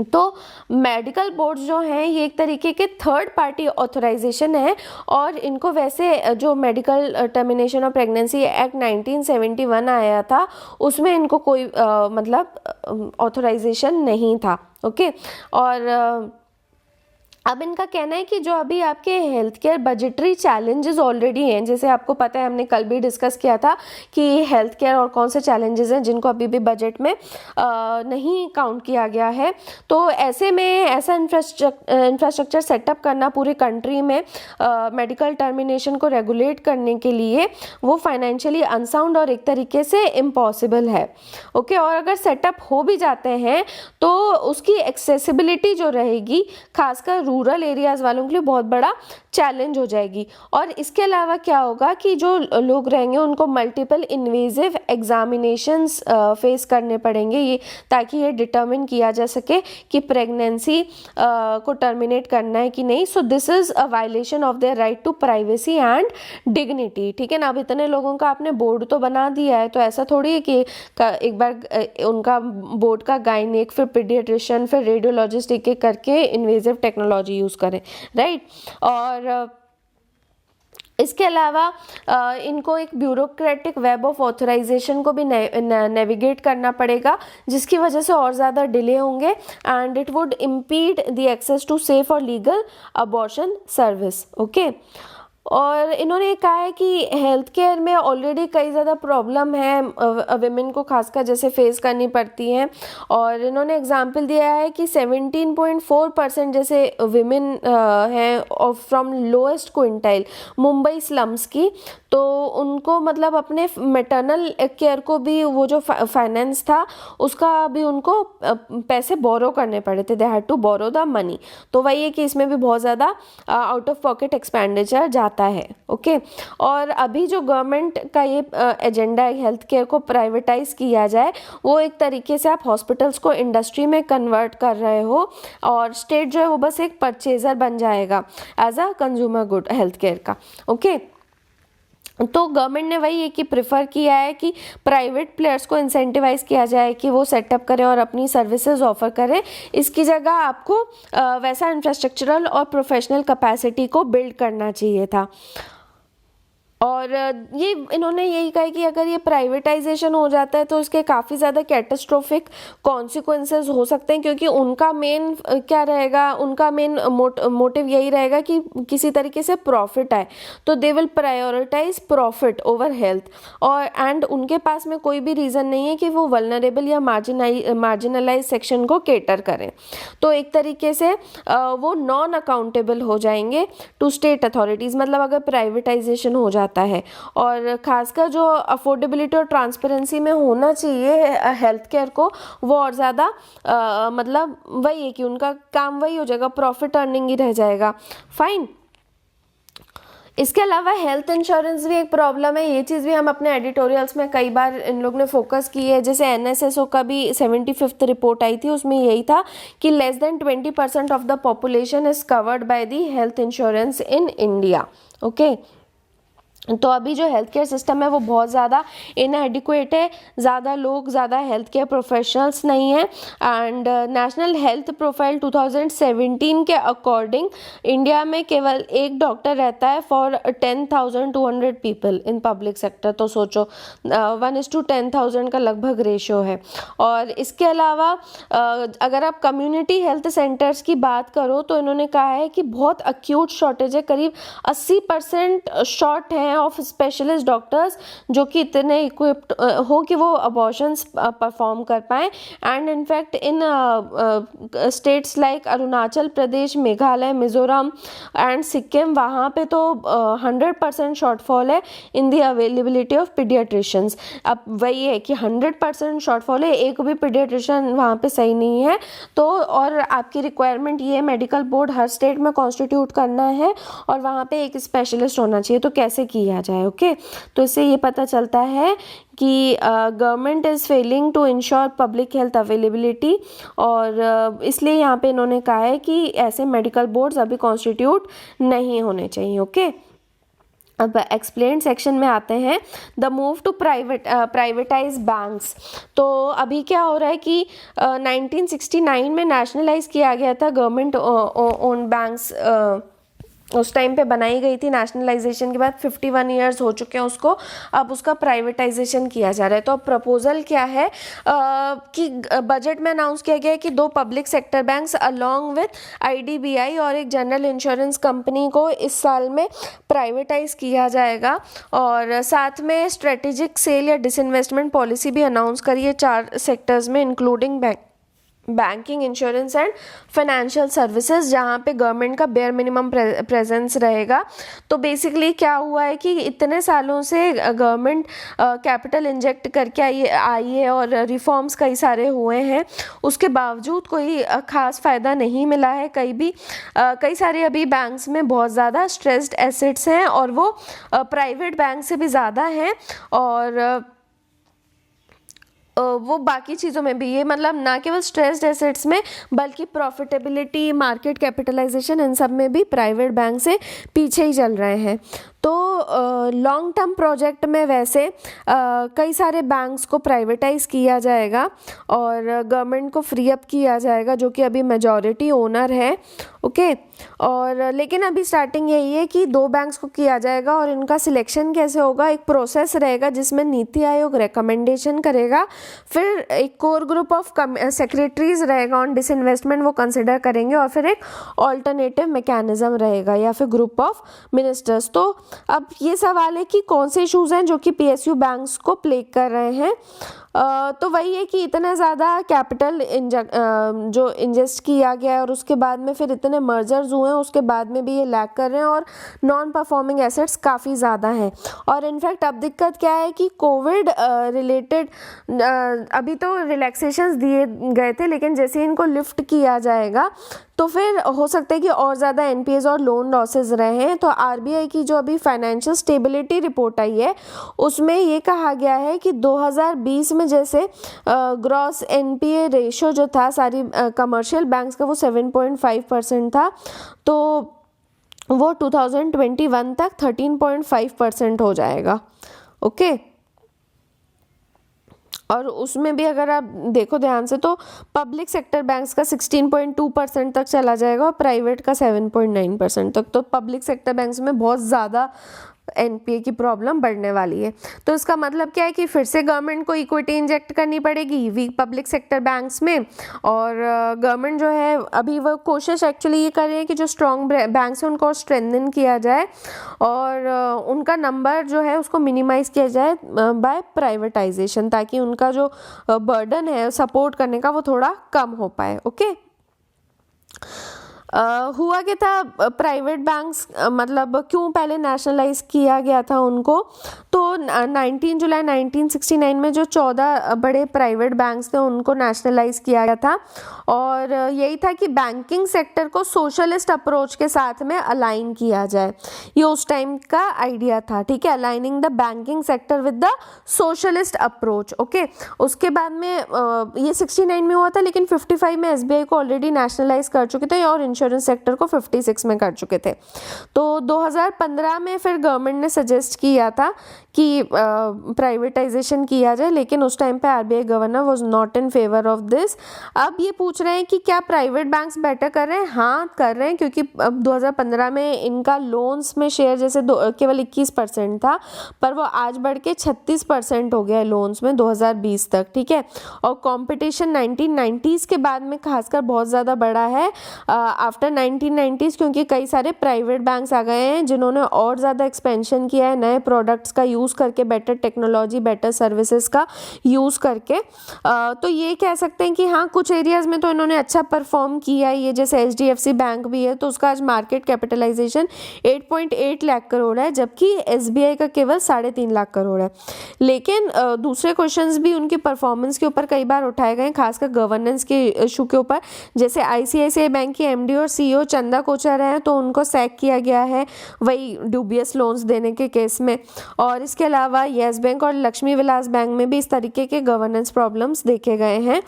तो मेडिकल बोर्ड जो हैं ये एक तरीके के थर्ड पार्टी ऑथराइजेशन है, और इनको वैसे जो medical termination of pregnancy act 1971 आया था उसमें इनको कोई मतलब ऑथराइजेशन नहीं था। ओके, और अब इनका कहना है कि जो अभी आपके health care budgetary challenges already हैं, जैसे आपको पता है हमने कल भी डिस्कस किया था कि हेल्थ केयर और कौन से चैलेंजेस हैं जिनको अभी भी बजट में नहीं काउंट किया गया है। तो ऐसे में ऐसा इंफ्रास्ट्रक्चर सेटअप करना पूरी कंट्री में मेडिकल टर्मिनेशन को रेगुलेट करने के लिए वो फाइनेंशियली अनसाउंड और एक तरीके से इम्पॉसिबल है। ओके, और अगर सेटअप हो भी जाते हैं तो उसकी एक्सेसिबिलिटी जो रहेगी खासकर रूरल एरियाज वालों के लिए बहुत बड़ा चैलेंज हो जाएगी। और इसके अलावा क्या होगा कि जो लोग रहेंगे उनको मल्टीपल इन्वेजिव एग्जामिनेशंस फेस करने पड़ेंगे, ये ताकि ये डिटर्मिन किया जा सके कि प्रेगनेंसी को टर्मिनेट करना है कि नहीं। So this is a violation of their right to privacy and dignity. ठीक है ना, अब इतने लोगों का आपने बोर्ड तो बना दिया है, तो ऐसा थोड़ी है कि एक बार उनका बोर्ड का गायनेक, फिर पीडियाट्रिशियन, फिर रेडियोलॉजिस्ट एक एक करके इन्वेजिव टेक्नोलॉजी यूज करें, राइट। और इसके अलावा इनको एक ब्यूरोक्रेटिक वेब ऑफ ऑथराइजेशन को भी नेविगेट करना पड़ेगा, जिसकी वजह से और ज़्यादा डिले होंगे and it would impede the access to safe और लीगल अबॉर्शन सर्विस। ओके, और इन्होंने कहा है कि हेल्थ केयर में ऑलरेडी कई ज़्यादा प्रॉब्लम है विमेन को खासकर जैसे फेस करनी पड़ती हैं, और इन्होंने एग्जांपल दिया है कि 17.4% जैसे विमेन हैं from lowest quintile Mumbai slums की, तो उनको मतलब अपने मैटरनल केयर को भी वो जो फाइनेंस था उसका भी उनको पैसे बोरो करने पड़े थे, they had to borrow the money. तो वही है कि इसमें भी बहुत ज़्यादा आउट ऑफ पॉकेट एक्सपेंडिचर जाता है। ओके, और अभी जो गवर्नमेंट का ये एजेंडा है हेल्थ केयर को प्राइवेटाइज किया जाए, वो एक तरीके से आप हॉस्पिटल्स को इंडस्ट्री में कन्वर्ट कर रहे हो, और स्टेट जो है वो बस एक परचेजर बन जाएगा as a consumer good health care का। ओके, तो गवर्नमेंट ने वही है कि प्रेफर किया है कि प्राइवेट प्लेयर्स को इंसेंटिवाइज किया जाए कि वो सेटअप करें और अपनी सर्विसेज ऑफर करें। इसकी जगह आपको वैसा इंफ्रास्ट्रक्चरल और प्रोफेशनल कैपेसिटी को बिल्ड करना चाहिए था। और ये इन्होंने यही कहा कि अगर ये प्राइवेटाइजेशन हो जाता है तो इसके काफ़ी ज़्यादा कैटास्ट्रोफिक कॉन्सिक्वेंसेस हो सकते हैं, क्योंकि उनका मेन क्या रहेगा, उनका मेन मोटिव यही रहेगा कि किसी तरीके से प्रॉफिट आए, तो they will prioritize profit over health. और एंड उनके पास में कोई भी रीज़न नहीं है कि वो वल्नरेबल या मार्जिनलाइज सेक्शन को केटर करें। तो एक तरीके से वो नॉन अकाउंटेबल हो जाएंगे टू स्टेट अथॉरिटीज़, मतलब अगर प्राइवेटाइजेशन हो जाता है। और खासकर जो अफोर्डेबिलिटी और ट्रांसपेरेंसी में होना चाहिए हेल्थ केयर को, वो और ज़्यादा मतलब वही है कि उनका काम वही हो जाएगा, प्रॉफिट अर्निंग ही रह जाएगा। फाइन। इसके अलावा हेल्थ इंश्योरेंस भी एक प्रॉब्लम है, ये चीज़ भी हम अपने एडिटोरियल्स में कई बार इन लोग ने फोकस की है। जैसे NSSO का भी 75th रिपोर्ट आई थी, उसमें यही था कि less than 20% of the population is covered by the health insurance in India. Okay, तो अभी जो हेल्थ केयर सिस्टम है वो बहुत ज़्यादा इनएडिक्वेट है, ज़्यादा लोग, ज़्यादा हेल्थ केयर प्रोफेशनल्स नहीं हैं। एंड नेशनल हेल्थ प्रोफाइल 2017 के अकॉर्डिंग इंडिया में केवल एक डॉक्टर रहता है for 10,200 people in public sector. तो सोचो 1:10,000 का लगभग रेशो है। और इसके अलावा अगर आप कम्युनिटी हेल्थ सेंटर्स की बात करो तो इन्होंने कहा है कि बहुत अक्यूट शॉर्टेज है, करीब 80% शॉर्ट हैं ऑफ स्पेशलिस्ट डॉक्टर्स जो कि इतने इक्विप्ड हो कि वो अबॉर्शंस परफॉर्म कर पाएँ। And in fact in states like Arunachal Pradesh, Meghalaya, Mizoram and Sikkim, वहाँ पे तो 100% शॉर्टफॉल है इन दी अवेलेबिलिटी ऑफ पीडियाट्रिशियंस। अब वही है कि 100% शॉर्टफॉल है, एक भी पीडियाट्रिशियन वहाँ पे सही नहीं है। तो और आपकी रिक्वायरमेंट ये मेडिकल बोर्ड हर स्टेट में कॉन्स्टिट्यूट करना है और वहाँ पे एक स्पेशलिस्ट होना चाहिए। तो कैसे किया जाए? ओके, तो इससे ये पता चलता है कि government is failing to ensure public health availability. और इसलिए यहाँ पे इन्होंने कहा है कि ऐसे मेडिकल बोर्ड्स अभी कॉन्स्टिट्यूट नहीं होने चाहिए। ओके, अब एक्सप्लेन सेक्शन में आते हैं। The move to privatize banks. तो अभी क्या हो रहा है कि 1969 में नेशनलाइज किया गया था गवर्नमेंट ओन बैंक्स, उस टाइम पे बनाई गई थी। नेशनलाइजेशन के बाद 51 ईयर्स हो चुके हैं उसको, अब उसका प्राइवेटाइजेशन किया जा रहा है। तो अब प्रपोजल क्या है कि बजट में अनाउंस किया गया है कि 2 public sector banks along with IDBI और एक जनरल इंश्योरेंस कंपनी को इस साल में प्राइवेटाइज किया जाएगा। और साथ में स्ट्रेटेजिक सेल या डिसइन्वेस्टमेंट पॉलिसी भी अनाउंस करी है 4 सेक्टर्स में, including banking, insurance and financial services, जहाँ पे गवर्नमेंट का बेयर मिनिमम प्रेजेंस रहेगा। तो बेसिकली क्या हुआ है कि इतने सालों से गवर्नमेंट कैपिटल इंजेक्ट करके आई है और रिफॉर्म्स कई सारे हुए हैं, उसके बावजूद कोई खास फ़ायदा नहीं मिला है कई सारे अभी बैंक्स में बहुत ज़्यादा स्ट्रेस्ड एसेट्स हैं और वो प्राइवेट बैंक से भी ज़्यादा हैं। और वो बाकी चीज़ों में भी, ये मतलब ना केवल स्ट्रेस्ड एसेट्स में बल्कि प्रॉफिटेबिलिटी, मार्केट कैपिटलाइजेशन, इन सब में भी प्राइवेट बैंक से पीछे ही चल रहे हैं। तो लॉन्ग टर्म प्रोजेक्ट में वैसे कई सारे बैंक्स को प्राइवेटाइज किया जाएगा और गवर्नमेंट को फ्री अप किया जाएगा जो कि अभी मेजॉरिटी ओनर है। ओके, और लेकिन अभी स्टार्टिंग यही है कि 2 बैंक्स को किया जाएगा और इनका सिलेक्शन कैसे होगा, एक प्रोसेस रहेगा जिसमें नीति आयोग रिकमेंडेशन करेगा, फिर एक कोर ग्रुप ऑफ सेक्रेटरीज रहेगा ऑन डिसइन्वेस्टमेंट, वो कंसिडर करेंगे, और फिर एक ऑल्टरनेटिव मैकेनिज्म रहेगा या फिर ग्रुप ऑफ मिनिस्टर्स। तो अब ये सवाल है कि कौन से इशूज़ हैं जो कि PSU बैंक्स को प्लेग कर रहे हैं। तो वही है कि इतना ज़्यादा कैपिटल जो इंजेस्ट किया गया है और उसके बाद में फिर इतने मर्जर्स हुए हैं, उसके बाद में भी ये लैग कर रहे हैं और नॉन परफॉर्मिंग एसेट्स काफ़ी ज़्यादा हैं। और इनफैक्ट अब दिक्कत क्या है कि कोविड रिलेटेड अभी तो रिलैक्सेशंस दिए गए थे, लेकिन जैसे इनको लिफ्ट किया जाएगा तो फिर हो सकता है कि और ज़्यादा NPAs और लोन लॉसेस रहें। तो RBI की जो अभी फाइनेंशियल स्टेबिलिटी रिपोर्ट आई है उसमें ये कहा गया है कि 2020 में जैसे ग्रॉस NPA रेशो जो था सारी कमर्शियल बैंक्स का वो 7.5% था, तो वो 2021 तक 13.5% हो जाएगा। ओके, और उसमें भी अगर आप देखो ध्यान से तो पब्लिक सेक्टर बैंक्स का 16.2% तक चला जाएगा और प्राइवेट का 7.9% तक। तो पब्लिक सेक्टर बैंक्स में बहुत ज़्यादा NPA की प्रॉब्लम बढ़ने वाली है। तो इसका मतलब क्या है कि फिर से गवर्नमेंट को इक्विटी इंजेक्ट करनी पड़ेगी वीक पब्लिक सेक्टर बैंक्स में। और गवर्नमेंट जो है अभी वो कोशिश एक्चुअली ये कर रही है कि जो स्ट्रॉन्ग बैंक्स हैं उनको स्ट्रेंथन किया जाए और उनका नंबर जो है उसको मिनिमाइज़ किया जाए बाय प्राइवेटाइजेशन, ताकि उनका जो बर्डन है सपोर्ट करने का वो थोड़ा कम हो पाए। ओके, हुआ क्या था, प्राइवेट बैंक्स मतलब क्यों पहले नेशनलाइज किया गया था उनको, तो 19 जुलाई 1969 में जो 14 बड़े प्राइवेट बैंक्स थे उनको नेशनलाइज किया गया था। और यही था कि बैंकिंग सेक्टर को सोशलिस्ट अप्रोच के साथ में अलाइन किया जाए, ये उस टाइम का आइडिया था। ठीक है, aligning the banking sector with the socialist approach. Okay, उसके बाद में ये 69 में हुआ था, लेकिन 55 में SBI को ऑलरेडी नेशनलाइज कर चुके थे और इंश्योरेंस इंश्योरेंस सेक्टर को 56 में कर चुके थे। तो 2015 में फिर गवर्नमेंट ने सजेस्ट किया था कि प्राइवेटाइजेशन किया जाए, लेकिन उस टाइम पे RBI governor was not in favour of this. अब ये पूछ रहे हैं कि क्या प्राइवेट बैंक्स बेटर कर रहे हैं? हाँ, कर रहे हैं, क्योंकि अब 2015 में इनका लोन्स में शेयर जैसे केवल 21% था, पर वो आज बढ़ के 36% हो गया है लोन्स में 2020 तक, ठीक है। और कंपटीशन 1990s के बाद में खासकर बहुत ज़्यादा बढ़ा है आफ्टर 1990s, क्योंकि कई सारे प्राइवेट बैंक्स आ गए हैं जिन्होंने और ज़्यादा एक्सपेंशन किया है नए प्रोडक्ट्स का यूज़ करके, बेटर टेक्नोलॉजी, बेटर सर्विसेज का यूज़ करके। तो ये कह सकते हैं कि हाँ, कुछ एरियाज़ में तो इन्होंने अच्छा परफॉर्म किया है। ये जैसे एचडीएफसी बैंक भी है, तो उसका आज मार्केट कैपिटलाइजेशन 8.8 लाख करोड़ है, जबकि एसबीआई का केवल 3.5 लाख करोड़ है। लेकिन दूसरे क्वेश्चंस भी उनकी परफॉर्मेंस के ऊपर कई बार उठाए गए, खासकर गवर्नेंस के इशू के ऊपर। जैसे आईसीआईसीआई बैंक की एमडी और सीईओ चंदा कोचर हैं, तो उनको सैक किया गया है वही ड्यूबियस लोन्स देने के केस में। और इसके अलावा येस बैंक और लक्ष्मी विलास बैंक में भी इस तरीके के गवर्नेंस प्रॉब्लम्स देखे गए हैं।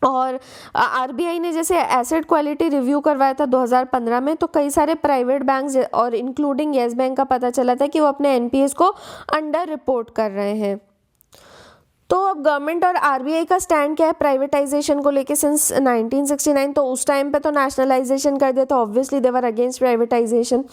और आरबीआई ने जैसे एसेट क्वालिटी रिव्यू करवाया था 2015 में, तो कई सारे प्राइवेट बैंक्स और इंक्लूडिंग येस बैंक का पता चला था कि वो अपने एनपीएस को अंडर रिपोर्ट कर रहे हैं। तो अब गवर्नमेंट और आरबीआई का स्टैंड क्या है प्राइवेटाइजेशन को लेके सिंस 1969? तो उस टाइम पे तो नेशनलाइजेशन कर दिया था, obviously they were against privatisation.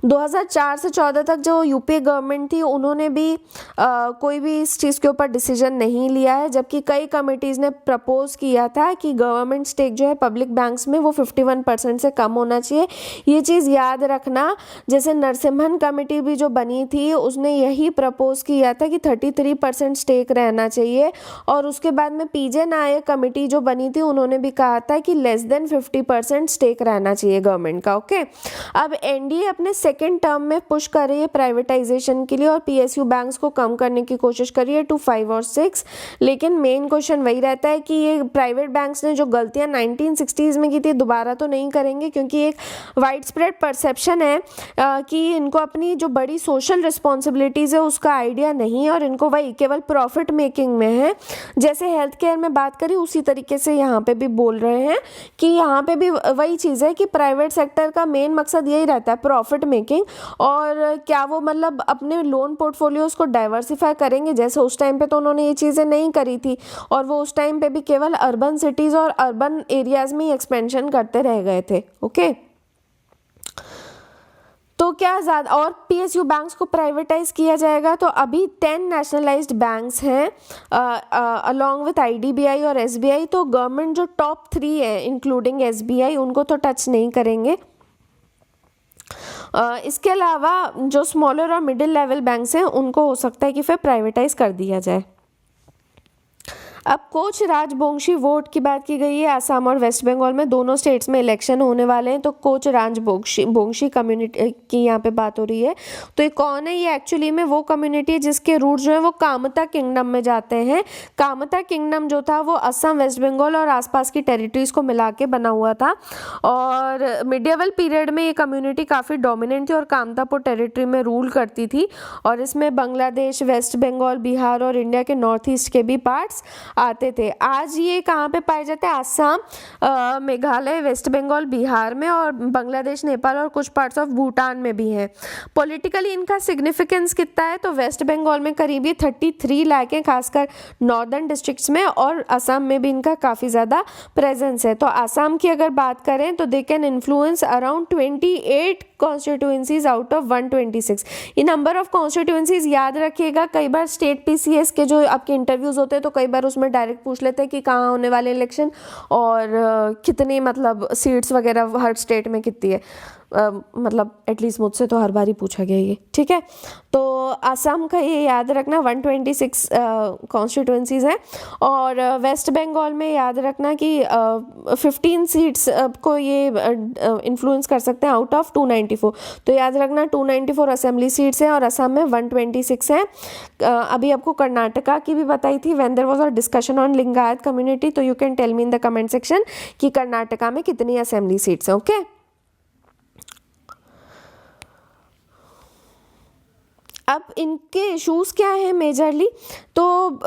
2004 से 14 तक जो यूपीए गवर्नमेंट थी, उन्होंने भी कोई भी इस चीज़ के ऊपर डिसीजन नहीं लिया है, जबकि कई कमिटीज़ ने प्रपोज किया था कि गवर्नमेंट स्टेक जो है पब्लिक बैंक्स में वो 51% से कम होना चाहिए। ये चीज़ याद रखना। जैसे नरसिम्हन कमेटी भी जो बनी थी, उसने यही प्रपोज किया था कि 33% स्टेक रहना चाहिए। और उसके बाद में पीजे नायक कमेटी जो बनी थी, उन्होंने भी कहा था कि लेस देन 50% स्टेक रहना चाहिए गवर्नमेंट का। ओके, अब एनडीए अपने सेकेंड टर्म में पुश कर रही है प्राइवेटाइजेशन के लिए और पीएसयू बैंक्स को कम करने की कोशिश कर रही है to 5 और 6। लेकिन मेन क्वेश्चन वही रहता है कि ये प्राइवेट बैंक्स ने जो गलतियां 1960s में की थी दोबारा तो नहीं करेंगे, क्योंकि एक वाइड स्प्रेड परसेप्शन है कि इनको अपनी जो बड़ी सोशल रिस्पॉन्सिबिलिटीज़ है उसका आइडिया नहीं है और इनको वही केवल प्रॉफिट मेकिंग में है। जैसे हेल्थ केयर में बात करी, उसी तरीके से यहाँ पे भी बोल रहे हैं कि यहाँ पे भी वही चीज़ है कि प्राइवेट सेक्टर का मेन मकसद यही रहता है, प्रॉफिट मेकिंग। और क्या वो मतलब अपने लोन पोर्टफोलियोज को डाइवर्सिफाई करेंगे? जैसे उस टाइम पे तो उन्होंने ये चीज़ें नहीं करी थी और वो उस टाइम पे भी केवल अर्बन सिटीज़ और अर्बन एरियाज़ में ही एक्सपेंशन करते रह गए थे। ओके, तो क्या ज़्यादा और पीएसयू बैंक्स को प्राइवेटाइज किया जाएगा? तो अभी 10 नेशनलाइज्ड बैंक्स हैं अलॉन्ग विथ आईडीबीआई और एसबीआई। तो गवर्नमेंट जो टॉप 3 है इंक्लूडिंग एसबीआई, उनको तो टच नहीं करेंगे। इसके अलावा जो स्मॉलर और मिडिल लेवल बैंक्स हैं, उनको हो सकता है कि फिर प्राइवेटाइज कर दिया जाए। अब कोच राजबोंशी वोट की बात की गई है। असम और वेस्ट बंगाल में दोनों स्टेट्स में इलेक्शन होने वाले हैं, तो कोच राजबोंशी कम्युनिटी की यहाँ पे बात हो रही है। तो ये कौन है? ये एक्चुअली में वो कम्युनिटी है जिसके रूट जो है वो कामता किंगडम में जाते हैं। कामता किंगडम जो था वो असम, वेस्ट बंगाल और आसपास की टेरिटरीज को मिला के बना हुआ था। और मिडियवल पीरियड में ये कम्युनिटी काफ़ी डोमिनेंट थी और कामतापुर टेरिटरी में रूल करती थी। और इसमें बांग्लादेश, वेस्ट बंगाल, बिहार और इंडिया के नॉर्थ ईस्ट के भी पार्ट्स आते थे। आज ये कहाँ पे पाए जाते हैं? आसाम, मेघालय, वेस्ट बंगाल, बिहार में, और बांग्लादेश, नेपाल और कुछ पार्ट्स ऑफ भूटान में भी हैं। पॉलिटिकली इनका सिग्निफिकेंस कितना है? तो वेस्ट बंगाल में करीब ये 33 लाख हैं, खासकर नॉर्दर्न डिस्ट्रिक्ट्स में, और असम में भी इनका काफ़ी ज़्यादा प्रेजेंस है। तो असम की अगर बात करें तो they can influence around 28 constituencies out of 126। ये नंबर ऑफ कॉन्स्टिट्यूएंसीज याद रखिएगा। कई बार स्टेट पीसीएस के जो आपके इंटरव्यूज होते हैं तो कई बार उसमें डायरेक्ट पूछ लेते हैं कि कहाँ होने वाले इलेक्शन और कितनी मतलब सीट्स वगैरह हर स्टेट में कितनी है। मतलब एटलीस्ट मुझसे तो हर बार ही पूछा गया ये, ठीक है। तो असम का ये याद रखना 126 कॉन्स्टिट्यूएंसीज हैं। और वेस्ट बंगाल में याद रखना कि 15 सीट्स को ये इन्फ्लुएंस कर सकते हैं आउट ऑफ 294। तो याद रखना 294 असेंबली सीट्स हैं और असम में 126 हैं। अभी आपको कर्नाटका की भी बताई थी when there was a discussion on Lingayat community. तो you can tell me in the comment section कि कर्नाटका में कितनी असेंबली सीट्स हैं। ओके, अब इनके इश्यूज़ क्या हैं मेजरली, तो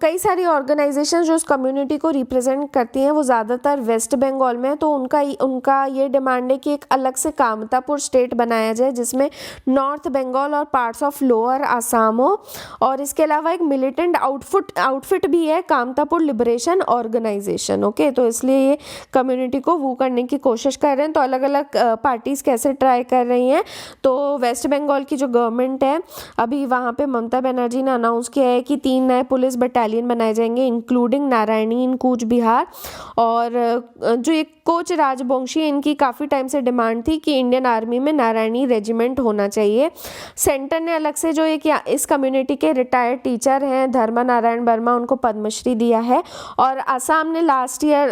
कई सारी ऑर्गेनाइजेशंस जो उस कम्युनिटी को रिप्रेजेंट करती हैं वो ज़्यादातर वेस्ट बंगाल में है, तो उनका ये डिमांड है कि एक अलग से कामतापुर स्टेट बनाया जाए जिसमें नॉर्थ बंगाल और पार्ट्स ऑफ लोअर आसाम हो, और इसके अलावा एक मिलिटेंट आउटफिट भी है, कामतापुर लिबरेशन ऑर्गेनाइजेशन। ओके, तो इसलिए ये कम्युनिटी को वो करने की कोशिश कर रहे हैं। तो अलग अलग पार्टीज़ कैसे ट्राई कर रही हैं, तो वेस्ट बंगाल की जो गवर्नमेंट है अभी वहाँ पे ममता बनर्जी ने अनाउंस किया है कि 3 नए पुलिस बटालियन बनाए जाएंगे इंक्लूडिंग नारायणी इन कूच बिहार। और जो एक कोच राजवंशी, इनकी काफ़ी टाइम से डिमांड थी कि इंडियन आर्मी में नारायणी रेजिमेंट होना चाहिए। सेंटर ने अलग से जो एक इस कम्युनिटी के रिटायर्ड टीचर हैं धर्मा नारायण वर्मा, उनको पद्मश्री दिया है। और आसाम ने लास्ट ईयर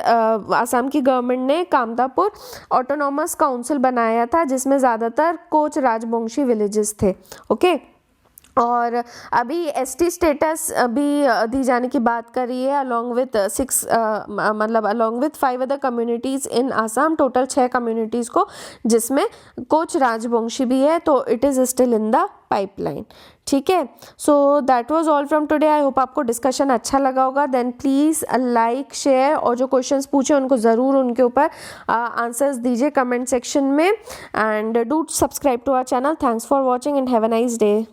आसाम की गवर्नमेंट ने कामतापुर ऑटोनॉमस काउंसिल बनाया था जिसमें ज़्यादातर कोच राजवंशी विलेजेस थे। ओके, और अभी एसटी स्टेटस भी दी जाने की बात कर रही है along with 5 other communities in Assam. Total 6 communities को, जिसमें कोच राजवंशी भी है, तो it is still in the pipeline. ठीक है, so that was all from today. I hope आपको डिस्कशन अच्छा लगा होगा। देन प्लीज़ लाइक, शेयर, और जो क्वेश्चंस पूछे उनको ज़रूर उनके ऊपर आंसर्स दीजिए कमेंट सेक्शन में, and do subscribe to our channel. Thanks for watching and have a nice day.